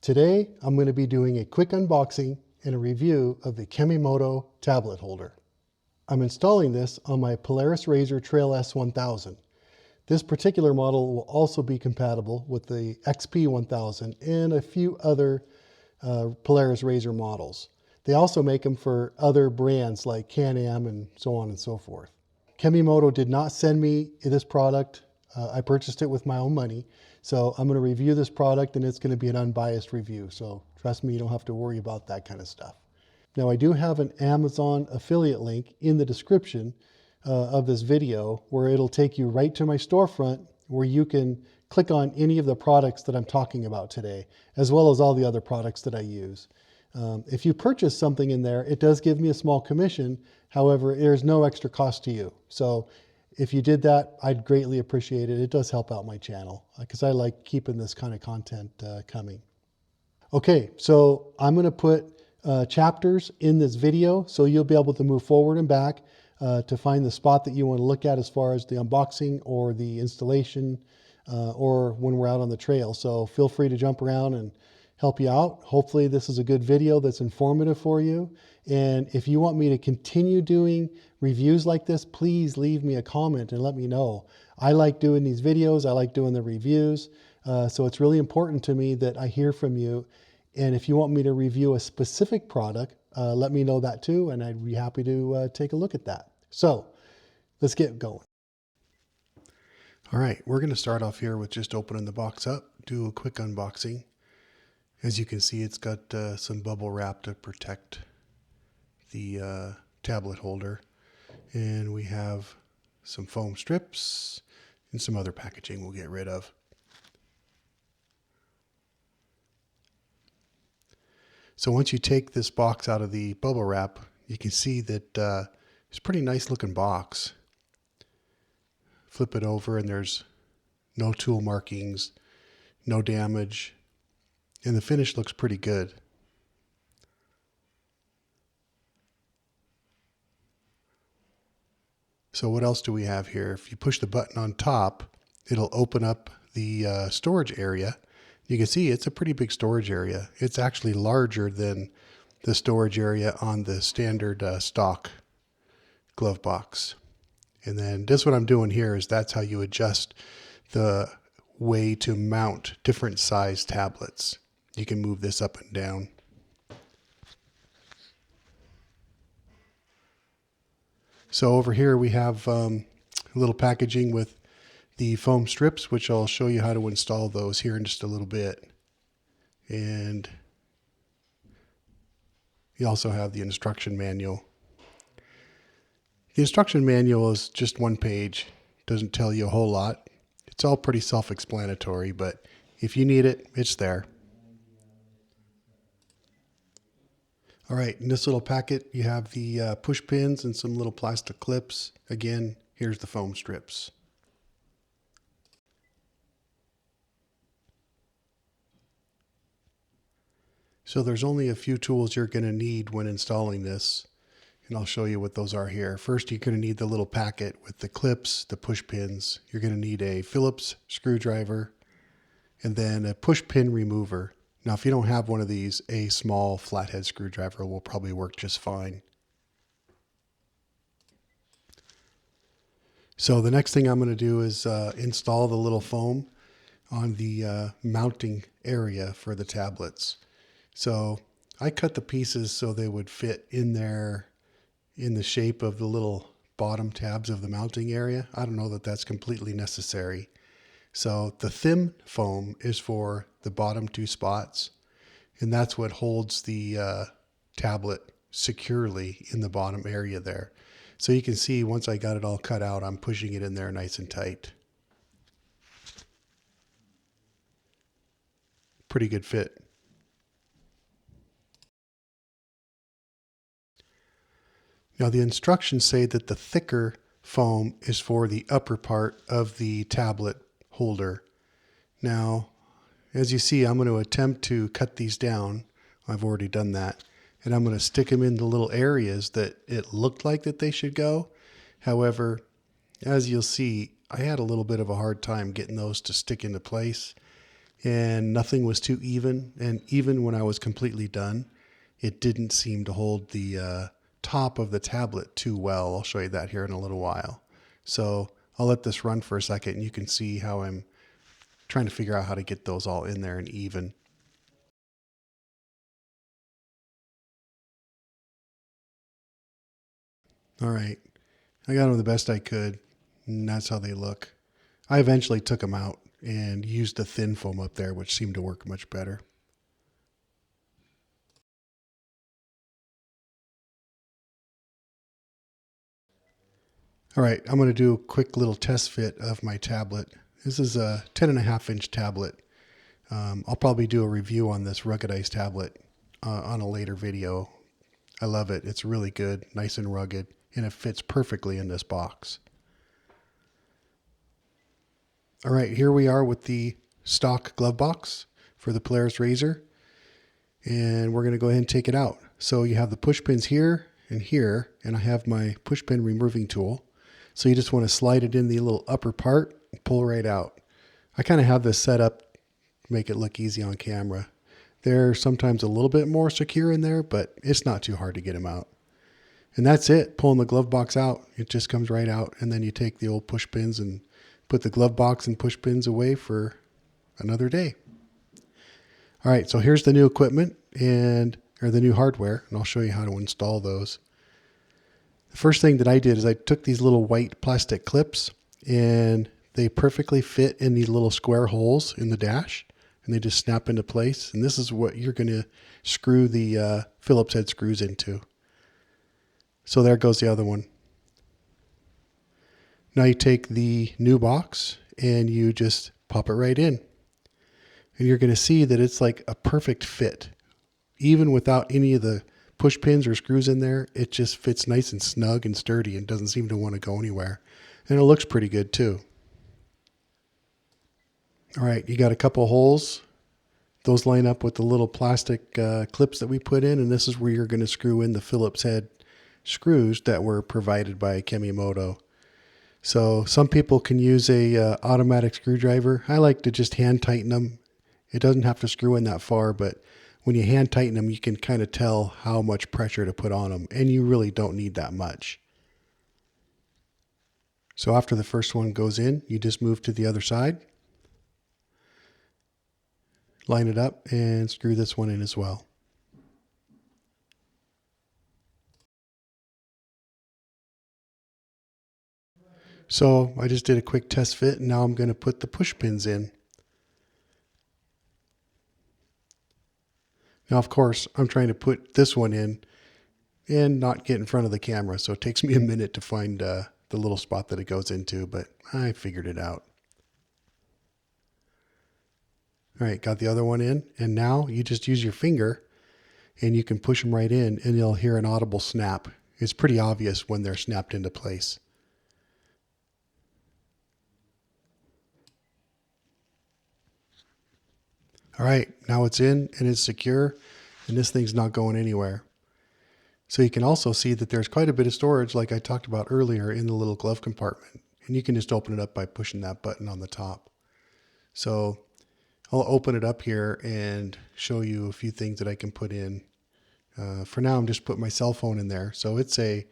Today, I'm going to be doing a quick unboxing and a review of the Kemimoto Tablet Holder. I'm installing this on my Polaris RZR Trail S 1000. This particular model will also be compatible with the XP 1000 and a few other Polaris RZR models. They also make them for other brands like Can-Am and so on and so forth. Kemimoto did not send me this product. I purchased it with my own money. So I'm going to review this product and it's going to be an unbiased review. So trust me, you don't have to worry about that kind of stuff. Now I do have an Amazon affiliate link in the description of this video where it'll take you right to my storefront where you can click on any of the products that I'm talking about today, as well as all the other products that I use. If you purchase something in there, it does give me a small commission. However, there's no extra cost to you. So if you did that, I'd greatly appreciate it. It does help out my channel because I like keeping this kind of content coming. Okay, so I'm going to put chapters in this video so you'll be able to move forward and back to find the spot that you want to look at as far as the unboxing or the installation or when we're out on the trail. So feel free to jump around and help you out. Hopefully this is a good video that's informative for you. And if you want me to continue doing reviews like this, please leave me a comment and let me know. I like doing these videos. I like doing the reviews. So it's really important to me that I hear from you. And if you want me to review a specific product, let me know that too. And I'd be happy to take a look at that. So let's get going. All right, we're going to start off here with just opening the box up, do a quick unboxing. As you can see, it's got some bubble wrap to protect the tablet holder. And we have some foam strips and some other packaging we'll get rid of. So once you take this box out of the bubble wrap, you can see that it's a pretty nice looking box. Flip it over and there's no tool markings, no damage. And the finish looks pretty good. So what else do we have here? If you push the button on top, it'll open up the storage area. You can see it's a pretty big storage area. It's actually larger than the storage area on the standard stock glove box. And then just what I'm doing here is that's how you adjust the way to mount different size tablets. You can move this up and down. So over here we have a little packaging with the foam strips, which I'll show you how to install those here in just a little bit. And you also have the instruction manual. The instruction manual is just one page, doesn't tell you a whole lot. It's all pretty self-explanatory, but if you need it, it's there. All right, in this little packet, you have the push pins and some little plastic clips. Again, here's the foam strips. So there's only a few tools you're going to need when installing this, and I'll show you what those are here. First, you're going to need the little packet with the clips, the push pins. You're going to need a Phillips screwdriver, and then a push pin remover. Now, if you don't have one of these, a small flathead screwdriver will probably work just fine. So the next thing I'm going to do is install the little foam on the mounting area for the tablets. So I cut the pieces so they would fit in there in the shape of the little bottom tabs of the mounting area. I don't know that that's completely necessary. So the thin foam is for the bottom two spots, and that's what holds the tablet securely in the bottom area there. So you can see once I got it all cut out, I'm pushing it in there nice and tight. Pretty good fit. Now the instructions say that the thicker foam is for the upper part of the tablet holder. Now, as you see, I'm going to attempt to cut these down. I've already done that. And I'm going to stick them in the little areas that it looked like that they should go. However, as you'll see, I had a little bit of a hard time getting those to stick into place. and nothing was too even. And even when I was completely done, it didn't seem to hold the top of the tablet too well. I'll show you that here in a little while. So I'll let this run for a second and you can see how I'm trying to figure out how to get those all in there and even. All right, I got them the best I could, and that's how they look. I eventually took them out and used the thin foam up there, which seemed to work much better. All right, I'm going to do a quick little test fit of my tablet. This is a 10.5-inch tablet. I'll probably do a review on this ruggedized tablet on a later video. I love it. It's really good, nice and rugged, and it fits perfectly in this box. All right, here we are with the stock glove box for the Polaris RZR, and we're going to go ahead and take it out. So you have the push pins here, and I have my push pin removing tool. So you just want to slide it in the little upper part and pull right out. I kind of have this set up to make it look easy on camera. They're sometimes a little bit more secure in there, but it's not too hard to get them out. And that's it, pulling the glove box out. It just comes right out, and then you take the old push pins and put the glove box and push pins away for another day. All right, so here's the new equipment or the new hardware, and I'll show you how to install those. The first thing that I did is I took these little white plastic clips, and they perfectly fit in these little square holes in the dash, and they just snap into place. And this is what you're going to screw the Phillips head screws into. So there goes the other one. Now you take the new box and you just pop it right in. And you're going to see that it's like a perfect fit. Even without any of the push pins or screws in there, it just fits nice and snug and sturdy and doesn't seem to want to go anywhere. And it looks pretty good too. All right, you got a couple holes. Those line up with the little plastic clips that we put in, and this is where you're going to screw in the Phillips head screws that were provided by Kemimoto. So some people can use a automatic screwdriver. I like to just hand tighten them. It doesn't have to screw in that far, but when you hand tighten them, you can kind of tell how much pressure to put on them, and you really don't need that much. So after the first one goes in, you just move to the other side, line it up, and screw this one in as well. So I just did a quick test fit, and now I'm going to put the push pins in. Now, of course, I'm trying to put this one in and not get in front of the camera, so it takes me a minute to find the little spot that it goes into, but I figured it out. All right, got the other one in, and now you just use your finger and you can push them right in, and you'll hear an audible snap. It's pretty obvious when they're snapped into place. All right, now it's in and it's secure, and this thing's not going anywhere. So you can also see that there's quite a bit of storage, like I talked about earlier, in the little glove compartment. And you can just open it up by pushing that button on the top. So I'll open it up here and show you a few things that I can put in. For now, I'm just putting my cell phone in there. So it's a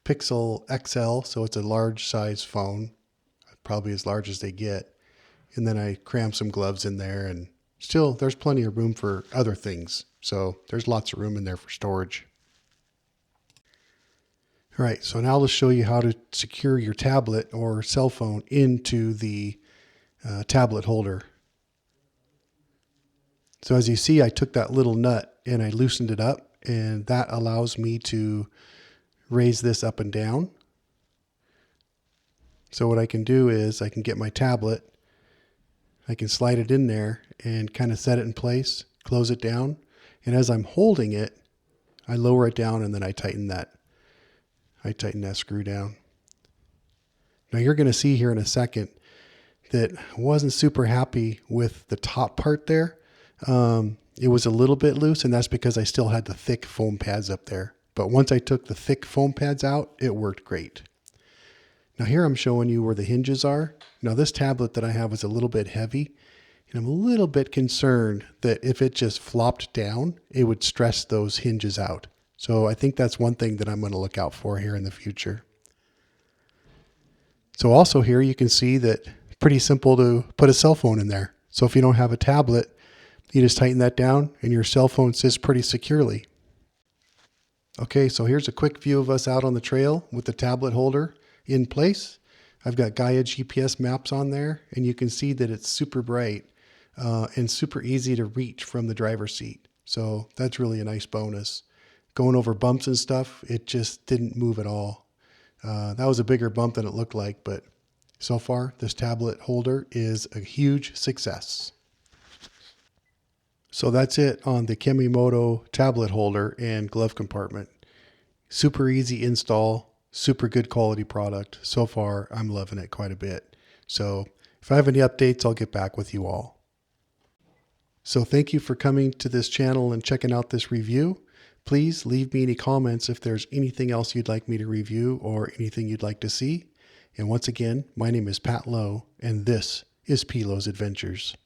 Pixel XL, so it's a large size phone, probably as large as they get. And then I cram some gloves in there, and still there's plenty of room for other things. So there's lots of room in there for storage. All right, so now let's show you how to secure your tablet or cell phone into the tablet holder. So as you see, I took that little nut and I loosened it up, and that allows me to raise this up and down. So what I can do is I can get my tablet, I can slide it in there and kind of set it in place, close it down, and as I'm holding it, I lower it down and then I tighten that screw down. Now you're going to see here in a second that I wasn't super happy with the top part there. It was a little bit loose, and that's because I still had the thick foam pads up there. But once I took the thick foam pads out, it worked great. Now here I'm showing you where the hinges are. Now this tablet that I have is a little bit heavy, And I'm a little bit concerned that if it just flopped down, it would stress those hinges out. So I think that's one thing that I'm going to look out for here in the future. So also here you can see that it's pretty simple to put a cell phone in there. So if you don't have a tablet, you just tighten that down and your cell phone sits pretty securely. Okay, so here's a quick view of us out on the trail with the tablet holder in place. I've got GAIA GPS maps on there, and you can see that it's super bright and super easy to reach from the driver's seat. So that's really a nice bonus. Going over bumps and stuff, it just didn't move at all. That was a bigger bump than it looked like, but so far this tablet holder is a huge success. So that's it on the Kemimoto tablet holder and glove compartment. Super easy install, super good quality product. So far, I'm loving it quite a bit. So if I have any updates, I'll get back with you all. So thank you for coming to this channel and checking out this review. Please leave me any comments if there's anything else you'd like me to review or anything you'd like to see. And once again, my name is Pat Lowe, and this is P. Lowe's Adventures.